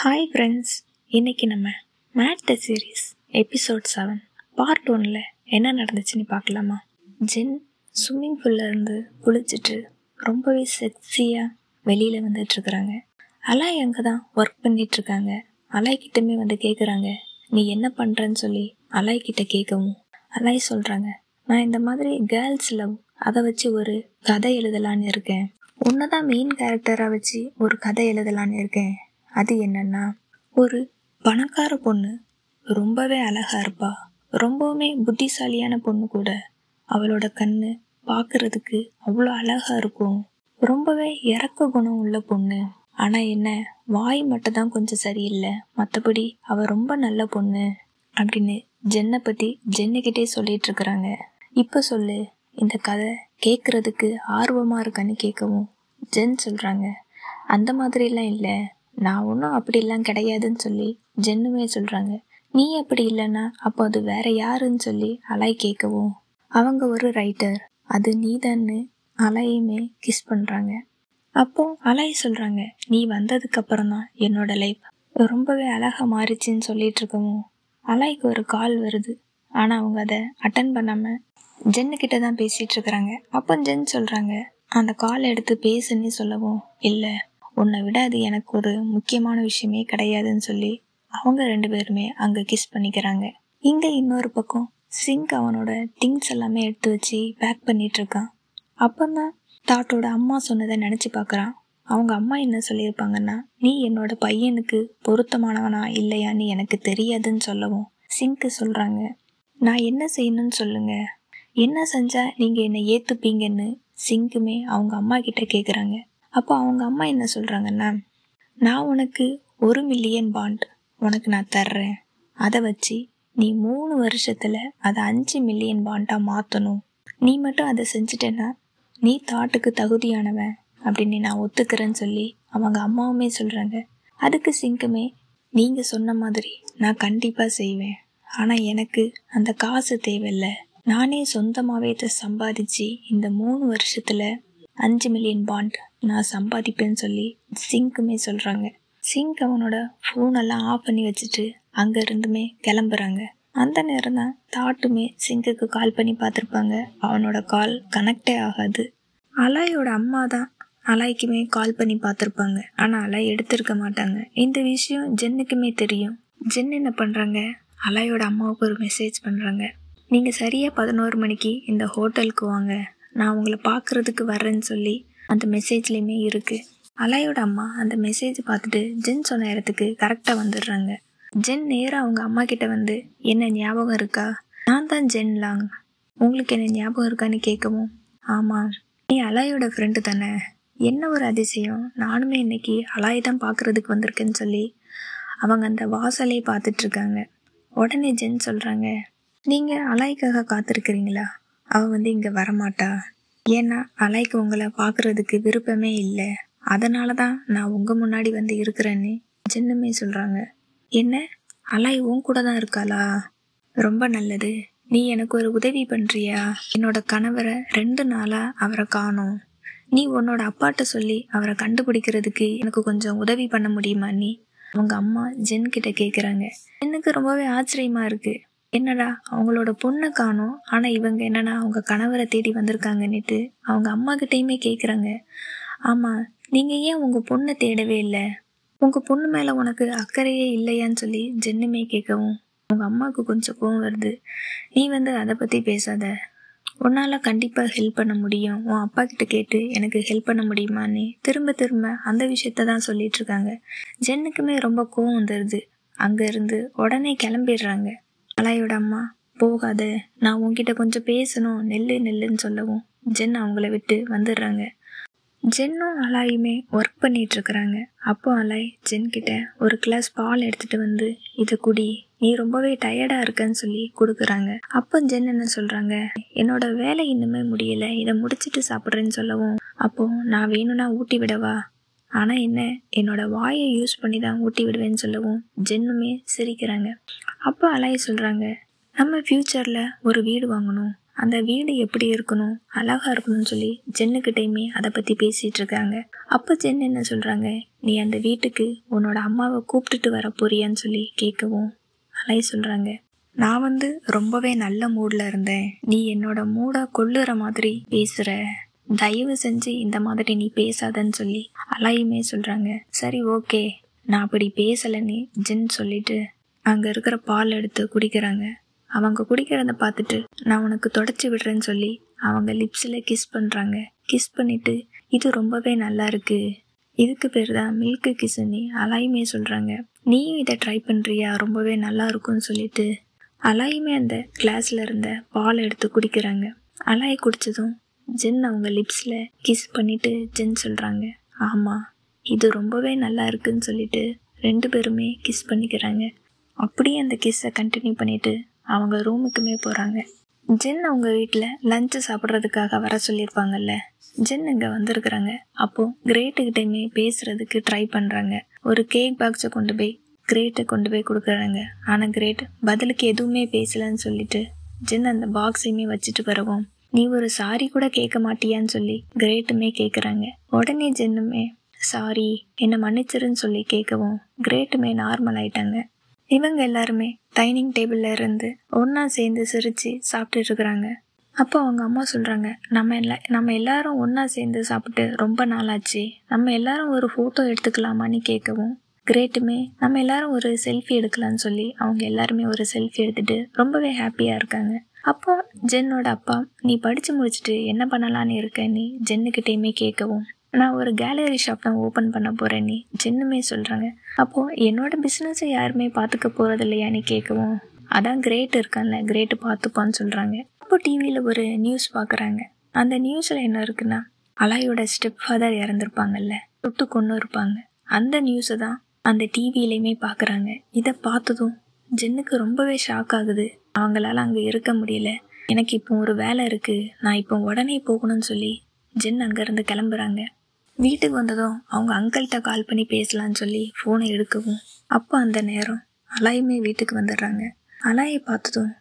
Hi friends, இன்றைக்கி நம்ம made the series episode 7 part 1ல் என்ன நடந்துச்சுன்னு பார்க்கலாமா? ஜென் ஸ்விம்மிங் பூல்லேருந்து குளிச்சுட்டு ரொம்பவே செக்ஸியாக வெளியில் வந்துட்டுருக்குறாங்க. அலாய் அங்கே தான் ஒர்க் பண்ணிகிட்ருக்காங்க. அலாய்கிட்டமே வந்து கேட்குறாங்க, நீ என்ன பண்ணுறன்னு சொல்லி அலாய்கிட்ட கேட்கவும் அலாய் சொல்கிறாங்க, நான் இந்த மாதிரி கேர்ள்ஸ் லவ் அதை வச்சு ஒரு கதை எழுதலான்னு இருக்கேன். உன்னை தான் மெயின் கேரக்டராக வச்சு ஒரு கதை எழுதலான்னு இருக்கேன். அது என்னன்னா, ஒரு பணக்கார பொண்ணு ரொம்பவே அழகா இருப்பா, ரொம்பவுமே புத்திசாலியான பொண்ணு கூட. அவளோட கண்ணு பார்க்கறதுக்கு அவ்வளோ அழகா இருக்கும். ரொம்பவே இறக்க குணம் உள்ள பொண்ணு. ஆனால் என்ன, வாய் மட்டும் தான் கொஞ்சம் சரியில்லை, மற்றபடி அவள் ரொம்ப நல்ல பொண்ணு அப்படின்னு ஜென்னை பற்றி ஜென்னுக்கிட்டே சொல்லிட்டு இருக்கிறாங்க. இப்போ சொல்லு, இந்த கதை கேட்குறதுக்கு ஆர்வமாக இருக்கான்னு கேட்கவும் ஜென் சொல்கிறாங்க, அந்த மாதிரிலாம் இல்லை, நான் ஒன்றும் அப்படிலாம் கிடையாதுன்னு சொல்லி ஜென்னுமே சொல்கிறாங்க. நீ அப்படி இல்லைன்னா அப்போ அது வேற யாருன்னு சொல்லி அலாய் கேட்கவும் அவங்க ஒரு ரைட்டர், அது நீதான்னு அலாயுமே கிஸ் பண்ணுறாங்க. அப்போ அலாய் சொல்கிறாங்க, நீ வந்ததுக்கப்புறம் தான் என்னோட லைஃப் ரொம்பவே அழகாக மாறிச்சின்னு சொல்லிட்டு இருக்கவும் அலாய்க்கு ஒரு கால் வருது. ஆனால் அவங்க அதை அட்டன் பண்ணாமல் ஜென்னுக்கிட்ட தான் பேசிகிட்டு இருக்கிறாங்க. அப்போ ஜென் சொல்கிறாங்க, அந்த கால் எடுத்து பேசுன்னு சொல்லவும், இல்லை, உன்னை விட அது எனக்கு ஒரு முக்கியமான விஷயமே கிடையாதுன்னு சொல்லி அவங்க 2 பேருமே அங்கே கிஸ் பண்ணிக்கிறாங்க. இங்கே இன்னொரு பக்கம் சிங்க் அவனோட திங்ஸ் எல்லாமே எடுத்து வச்சு பேக் பண்ணிகிட்ருக்கான். அப்போதான் தாட்டோட அம்மா சொன்னதை நினச்சி பார்க்குறான். அவங்க அம்மா என்ன சொல்லியிருப்பாங்கன்னா, நீ என்னோட பையனுக்கு பொருத்தமானவனா இல்லையான்னு எனக்கு தெரியாதுன்னு சொல்லவும் சிங்க்கு சொல்கிறாங்க, நான் என்ன செய்யணும்னு சொல்லுங்க, என்ன செஞ்சால் நீங்கள் என்னை ஏற்றுப்பீங்கன்னு சிங்க்குமே அவங்க அம்மா கிட்ட கேட்குறாங்க. அப்போ அவங்க அம்மா என்ன சொல்கிறாங்கன்னா, நான் உனக்கு 1 மில்லியன் பாண்ட் உனக்கு நான் தர்றேன், அதை வச்சு நீ 3 வருஷத்தில் அதை 5 மில்லியன் பாண்டாக மாற்றணும். நீ மட்டும் அதை செஞ்சிட்டேன்னா நீ தாட்டுக்கு தகுதியானவன் அப்படின்னு நான் ஒத்துக்கிறேன்னு சொல்லி அவங்க அம்மாவுமே சொல்கிறாங்க. அதுக்கு சிங்குமே, நீங்கள் சொன்ன மாதிரி நான் கண்டிப்பாக செய்வேன், ஆனால் எனக்கு அந்த காசு தேவையில்லை, நானே சொந்தமாகவே இதை சம்பாதிச்சு இந்த 3 வருஷத்தில் 5 மில்லியன் பாண்ட் நான் சம்பாதிப்பேன்னு சொல்லி சிங்க்குமே சொல்கிறாங்க. சிங்க் அவனோட ஃபோனெல்லாம் ஆஃப் பண்ணி வச்சுட்டு அங்கே இருந்துமே கிளம்புறாங்க. அந்த நேரம் தான் தாட்டுமே சிங்குக்கு கால் பண்ணி பார்த்துருப்பாங்க. அவனோட கால் கனெக்டே ஆகாது. அலாயோட அம்மா தான் அலாய்க்குமே கால் பண்ணி பார்த்துருப்பாங்க, ஆனால் அலாய் எடுத்திருக்க மாட்டாங்க. இந்த விஷயம் ஜென்னுக்குமே தெரியும். ஜென் என்ன பண்ணுறாங்க, அலாயோட அம்மாவுக்கு ஒரு மெசேஜ் பண்ணுறாங்க, நீங்கள் சரியாக 11 மணிக்கு இந்த ஹோட்டலுக்கு வாங்க, நான் உங்களை பார்க்குறதுக்கு வர்றேன்னு சொல்லி அந்த மெசேஜ்லேயுமே இருக்குது. அலாயோட அம்மா அந்த மெசேஜ் பார்த்துட்டு ஜென் சொன்ன இடத்துக்கு கரெக்டாக வந்துடுறாங்க. ஜென் நேராக அவங்க அம்மா கிட்ட வந்து, என்ன ஞாபகம் இருக்கா, நான் தான் ஜென் லாங், உங்களுக்கு என்ன ஞாபகம் இருக்கான்னு கேட்கவும், ஆமாம், நீ அலாயோட ஃப்ரெண்டு தானே, என்ன ஒரு அதிசயம், நானுமே இன்னைக்கு அலாயை தான் பார்க்குறதுக்கு வந்திருக்கேன்னு சொல்லி அவங்க அந்த வாசலே பார்த்துட்ருக்காங்க. உடனே ஜென் சொல்கிறாங்க, நீங்கள் அலாய்க்காக காத்திருக்கிறீங்களா, அவள் வந்து இங்கே வரமாட்டா, ஏன்னா அலாய்க்கு உங்களை பார்க்குறதுக்கு விருப்பமே இல்லை, அதனால தான் நான் உங்கள் முன்னாடி வந்து இருக்கிறேன்னு ஜென்னுமே சொல்கிறாங்க. என்ன, அலாய் உன் கூட தான் இருக்காளா, ரொம்ப நல்லது, நீ எனக்கு ஒரு உதவி பண்ணுறியா, என்னோட கணவரை 2 நாளாக அவரை காணோம், நீ உன்னோட அப்பாட்ட சொல்லி அவரை கண்டுபிடிக்கிறதுக்கு எனக்கு கொஞ்சம் உதவி பண்ண முடியுமான்னு அவங்க அம்மா ஜென் கிட்ட கேட்குறாங்க. எனக்கு ரொம்பவே ஆச்சரியமாக இருக்குது, என்னடா அவங்களோட பொண்ணை காணோம், ஆனால் இவங்க என்னடா அவங்க கணவரை தேடி வந்திருக்காங்கன்னுட்டு அவங்க அம்மா கிட்டேயுமே கேட்குறாங்க. ஆமாம், நீங்கள் ஏன் உங்கள் பொண்ணை தேடவே இல்லை, உங்கள் பொண்ணு மேலே உனக்கு அக்கறையே இல்லையான்னு சொல்லி ஜென்னுமே கேட்கவும் அவங்க அம்மாவுக்கு கொஞ்சம் கோவம் வருது. நீ வந்து அதை பற்றி பேசாத, உன்னால் கண்டிப்பாக ஹெல்ப் பண்ண முடியும், உன் அப்பா கிட்ட கேட்டு எனக்கு ஹெல்ப் பண்ண முடியுமான்னு திரும்ப திரும்ப அந்த விஷயத்த தான் சொல்லிகிட்ருக்காங்க. ஜென்னுக்குமே ரொம்ப கோவம் வந்துடுது. அங்கேருந்து உடனே கிளம்பிடுறாங்க. அலாயோட அம்மா, போகாத, நான் உன்கிட்ட கொஞ்சம் பேசணும், நெல்லுன்னு சொல்லவும் ஜென் அவங்கள விட்டு வந்துடுறாங்க. ஜென்னும் அலாயுமே ஒர்க் பண்ணிகிட்ருக்குறாங்க. அப்போ அலாய் ஜென்கிட்ட ஒரு கிளாஸ் பால் எடுத்துகிட்டு வந்து, இதை குடி, நீ ரொம்பவே டயர்டாக இருக்கன்னு சொல்லி கொடுக்குறாங்க. அப்போ ஜென் என்ன சொல்கிறாங்க, என்னோட வேலை இன்னுமே முடியலை, இதை முடிச்சுட்டு சாப்பிட்றேன்னு சொல்லவும், அப்போது நான் வேணும்னா ஊட்டி விடவா, ஆனால் என்ன, என்னோட வாயை யூஸ் பண்ணி தான் ஊட்டி விடுவேன்னு சொல்லவும் ஜென்னுமே சிரிக்கிறாங்க. அப்போ அலாய் சொல்கிறாங்க, நம்ம ஃப்யூச்சரில் ஒரு வீடு வாங்கணும், அந்த வீடு எப்படி இருக்கணும், அழகா இருக்கணும்னு சொல்லி ஜென்னுக்கிட்டையுமே அதை பற்றி பேசிகிட்டு இருக்காங்க. அப்போ ஜென் என்ன சொல்கிறாங்க, நீ அந்த வீட்டுக்கு உன்னோட அம்மாவை கூப்பிட்டுட்டு வர போறியான்னு சொல்லி கேட்கவும் அலாய் சொல்கிறாங்க, நான் ரொம்பவே நல்ல மூடில் இருந்தேன், நீ என்னோட மூடை கொள்ளுற மாதிரி பேசுகிற, தயவு செஞ்சு இந்த மாதிரி நீ பேசாதன்னு சொல்லி அலாயுமே சொல்கிறாங்க. சரி ஓகே, நான் அப்படி பேசலைன்னு ஜென் சொல்லிட்டு அங்கே இருக்கிற பால் எடுத்து குடிக்கிறாங்க. அவங்க குடிக்கிறத பார்த்துட்டு நான் உனக்கு தொடச்சி விடுறேன்னு சொல்லி அவங்க லிப்ஸில் கிஸ் பண்ணுறாங்க. கிஸ் பண்ணிவிட்டு இது ரொம்பவே நல்லா இருக்கு, இதுக்கு பேர் தான் மில்க்கு கிஸ்ன்னு அலாயுமே சொல்கிறாங்க. நீயும் இதை ட்ரை பண்ணுறியா, ரொம்பவே நல்லா இருக்கும்னு சொல்லிட்டு அலாயுமே அந்த கிளாஸில் இருந்த பால் எடுத்து குடிக்கிறாங்க. அலாய் குடித்ததும் ஜென் அவங்க லிப்ஸில் கிஸ் பண்ணிவிட்டு ஜென் சொல்கிறாங்க, ஆமாம் இது ரொம்பவே நல்லா இருக்குன்னு சொல்லிட்டு 2 பேருமே கிஸ் பண்ணிக்கிறாங்க. அப்படியே அந்த கிஸ்ஸை கண்டினியூ பண்ணிவிட்டு அவங்க ரூமுக்குமே போகிறாங்க. ஜென் அவங்க வீட்டில் லஞ்சு சாப்பிட்றதுக்காக வர சொல்லியிருப்பாங்கல்ல, ஜென் இங்கே வந்திருக்கிறாங்க. அப்போது கிரேட்டுக்கிட்டையுமே பேசுகிறதுக்கு ட்ரை பண்ணுறாங்க. ஒரு கேக் பாக்ஸை கொண்டு போய் கொடுக்குறாங்க. ஆனால் கிரேட் பதிலுக்கு எதுவுமே பேசலன்னு சொல்லிட்டு ஜென் அந்த பாக்ஸையுமே வச்சுட்டு வரவும், நீ ஒரு சாரி கூட கேட்க மாட்டியான்னு சொல்லி கிரேட்டுமே கேட்குறாங்க. உடனே ஜென்னுமே சாரி என்னை மன்னிச்சிருன்னு சொல்லி கேட்கவும் கிரேட்டுமே நார்மல் ஆயிட்டாங்க. இவங்க எல்லாருமே டைனிங் டேபிளில் இருந்து ஒன்றா சேர்ந்து சிரித்து சாப்பிட்டுட்டு இருக்கிறாங்க. அப்போ அவங்க அம்மா சொல்கிறாங்க, நம்ம எல்லாரும் ஒன்றா சேர்ந்து சாப்பிட்டு ரொம்ப நாளாச்சு, நம்ம எல்லாரும் ஒரு ஃபோட்டோ எடுத்துக்கலாமான்னு கேட்கவும் கிரேட்டுமே நம்ம எல்லாரும் ஒரு செல்ஃபி எடுக்கலான்னு சொல்லி அவங்க எல்லாருமே ஒரு செல்ஃபி எடுத்துகிட்டு ரொம்பவே ஹாப்பியாக இருக்காங்க. அப்போ ஜென்னோட அப்பா, நீ படித்து முடிச்சுட்டு என்ன பண்ணலான்னு இருக்கேன்னு ஜென்னுக்கிட்டேயுமே கேட்கவும், நான் ஒரு கேலரி ஷாப் தான் ஓப்பன் பண்ண போகிறேன்னு ஜென்னுமே சொல்கிறாங்க. அப்போது என்னோட பிஸ்னஸை யாருமே பார்த்துக்க போகிறது இல்லையான்னு கேட்கவும், அதான் கிரேட் இருக்கான்ல, கிரேட்டு பார்த்துப்பான்னு சொல்கிறாங்க. அப்போ டிவியில் ஒரு நியூஸ் பார்க்குறாங்க. அந்த நியூஸில் என்ன இருக்குன்னா, அலாயோட ஸ்டெப் ஃபாதர் இறந்துருப்பாங்கல்ல, சுட்டு கொன்று இருப்பாங்க. அந்த நியூஸை தான் அந்த டிவியிலையுமே பார்க்குறாங்க. இதை பார்த்ததும் ஜென்னுக்கு ரொம்பவே ஷாக் ஆகுது. அவங்களால அங்கே இருக்க முடியல, எனக்கு இப்போ ஒரு வேலை இருக்குது, நான் இப்போ உடனே போகணும்னு சொல்லி ஜென் அங்கேருந்து கிளம்புறாங்க. வீட்டுக்கு வந்ததும் அவங்க அங்கிள்கிட்ட கால் பண்ணி பேசலான்னு சொல்லி ஃபோனை எடுக்கவும், அப்போ அந்த நேரம் அலாயுமே வீட்டுக்கு வந்துடுறாங்க. அலாயை பார்த்ததும்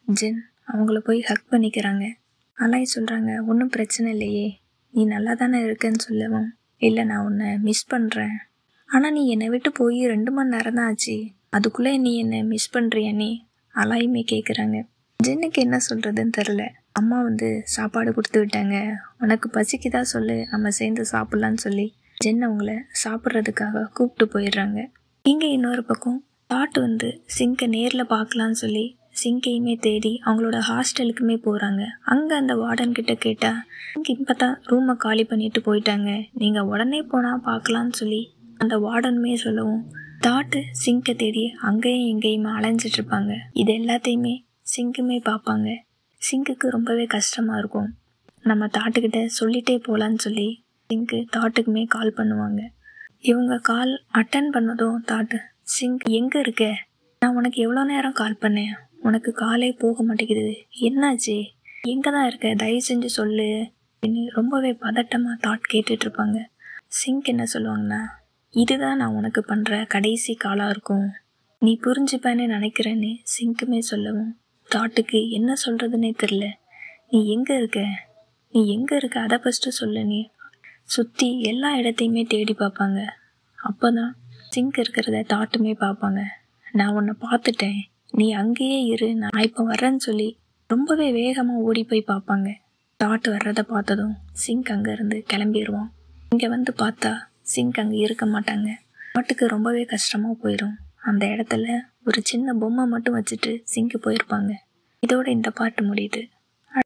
ஜென் அவங்கள போய் ஹக் பண்ணிக்கிறாங்க. அலாய் சொல்கிறாங்க, ஒன்றும் பிரச்சனை இல்லையே, நீ நல்லா தானே இருக்கேன்னு சொல்லவும், இல்லை நான் உன்னை மிஸ் பண்ணுறேன், ஆனால் நீ என்னை விட்டு போய் 2 மணி நேரம் தான் ஆச்சு, அதுக்குள்ளே நீ என்னை மிஸ் பண்ணுறியானே அலாயுமே கேட்குறாங்க. ஜென்னுக்கு என்ன சொல்கிறதுன்னு தெரில. அம்மா சாப்பாடு கொடுத்து விட்டாங்க, உனக்கு பசிக்குதா சொல்லு, நம்ம சேர்ந்து சாப்பிட்லான்னு சொல்லி ஜென் அவங்கள சாப்பிட்றதுக்காக கூப்பிட்டு போயிடுறாங்க. இங்கே இன்னொரு பக்கம் டாட் சிங்கை நேரில் பார்க்கலான்னு சொல்லி சிங்கையுமே தேடி அவங்களோட ஹாஸ்டலுக்குமே போகிறாங்க. அங்கே அந்த வார்டன் கிட்ட கேட்டால், இங்கே இப்போ தான் ரூமை காலி பண்ணிட்டு போயிட்டாங்க, நீங்கள் உடனே போனால் பார்க்கலான்னு சொல்லி அந்த வார்டனுமே சொல்லவும், டாட்டு சிங்கை தேடி அங்கேயும் எங்கேயுமே அலைஞ்சிட்டு இருப்பாங்க. இது எல்லாத்தையுமே சிங்குமே பார்ப்பாங்க. சிங்குக்கு ரொம்பவே கஷ்டமாக இருக்கும். நம்ம தாட்டுக்கிட்ட சொல்லிட்டே போகலான்னு சொல்லி சிங்கு தாட்டுக்குமே கால் பண்ணுவாங்க. இவங்க கால் அட்டன் பண்ணதும் தாட்டு, சிங்க் எங்கே இருக்க, நான் உனக்கு எவ்வளோ நேரம் கால் பண்ணேன், உனக்கு காலே போக மாட்டேங்குது, என்னாச்சு, எங்கே தான் இருக்க, தயவு செஞ்சு சொல்லு அப்படின்னு ரொம்பவே பதட்டமாக தாட் கேட்டுட்ருப்பாங்க. சிங்க் என்ன சொல்லுவாங்கன்னா, இதுதான் நான் உனக்கு பண்ணுற கடைசி காலாக இருக்கும், நீ புரிஞ்சுப்பேன்னு நினைக்கிறேன்னு சிங்குமே சொல்லவும், தாட்டுக்கு என்ன சொல்கிறதுனே தெரில. நீ எங்கே இருக்க அதை ஃபஸ்ட்டு சொல்லு. நீ சுற்றி எல்லா இடத்தையுமே தேடி பார்ப்பாங்க. அப்போ தான் சிங்க் இருக்கிறத தாட்டுமே பார்ப்பாங்க. நான் உன்னை பார்த்துட்டேன், நீ அங்கேயே இரு, நான் இப்போ வர்றேன்னு சொல்லி ரொம்பவே வேகமாக ஓடி போய் பார்ப்பாங்க. தாட்டு வர்றதை பார்த்ததும் சிங்க் அங்கேருந்து கிளம்பிடுவான். இங்கே பார்த்தா சிங்க் அங்கே இருக்க மாட்டாங்க. தாட்டுக்கு ரொம்பவே கஷ்டமாக போயிடும். அந்த இடத்துல ஒரு சின்ன பொம்மை மட்டும் வச்சுட்டு சிங்க் போயிருப்பாங்க. இதோட இந்த பாட்டு முடியுது.